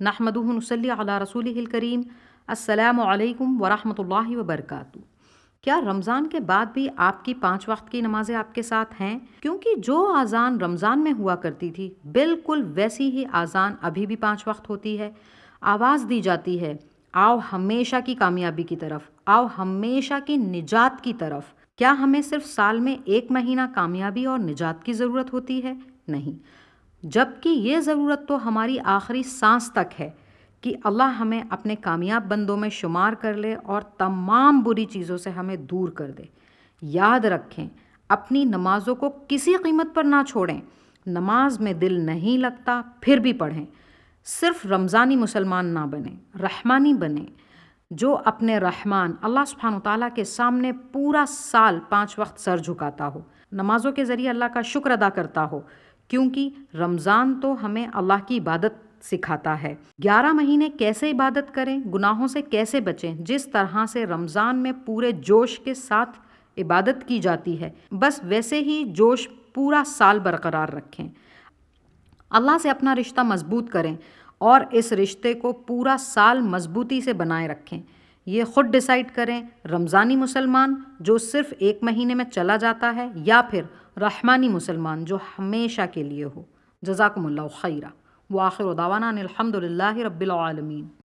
نحمدہ ونصلی علی رسولہ الکریم۔ السلام علیکم ورحمۃ اللہ وبرکاتہ۔ کیا رمضان کے بعد بھی آپ کی 5 وقت کی نمازیں آپ کے ساتھ ہیں؟ کیونکہ جو اذان رمضان میں ہوا کرتی تھی بالکل ویسی ہی اذان ابھی بھی 5 وقت ہوتی ہے۔ آواز دی جاتی ہے، آؤ ہمیشہ کی کامیابی کی طرف، آؤ ہمیشہ کی نجات کی طرف۔ کیا ہمیں صرف سال میں 1 مہینہ کامیابی اور نجات کی ضرورت ہوتی ہے؟ نہیں، جبکہ یہ ضرورت تو ہماری آخری سانس تک ہے کہ اللہ ہمیں اپنے کامیاب بندوں میں شمار کر لے اور تمام بری چیزوں سے ہمیں دور کر دے۔ یاد رکھیں، اپنی نمازوں کو کسی قیمت پر نہ چھوڑیں۔ نماز میں دل نہیں لگتا پھر بھی پڑھیں۔ صرف رمضانی مسلمان نہ بنیں، رحمانی بنیں، جو اپنے رحمان اللہ سبحانہ وتعالیٰ کے سامنے پورا سال 5 وقت سر جھکاتا ہو، نمازوں کے ذریعے اللہ کا شکر ادا کرتا ہو، کیونکہ رمضان تو ہمیں اللہ کی عبادت سکھاتا ہے۔ 11 مہینے کیسے عبادت کریں، گناہوں سے کیسے بچیں، جس طرح سے رمضان میں پورے جوش کے ساتھ عبادت کی جاتی ہے، بس ویسے ہی جوش پورا سال برقرار رکھیں۔ اللہ سے اپنا رشتہ مضبوط کریں اور اس رشتے کو پورا سال مضبوطی سے بنائے رکھیں۔ یہ خود ڈیسائیڈ کریں، رمضانی مسلمان جو صرف 1 مہینے میں چلا جاتا ہے، یا پھر رحمانی مسلمان جو ہمیشہ کے لیے ہو۔ جزاکم اللہ خیرہ، وآخر دعوانا ان الحمد للہ رب العالمین۔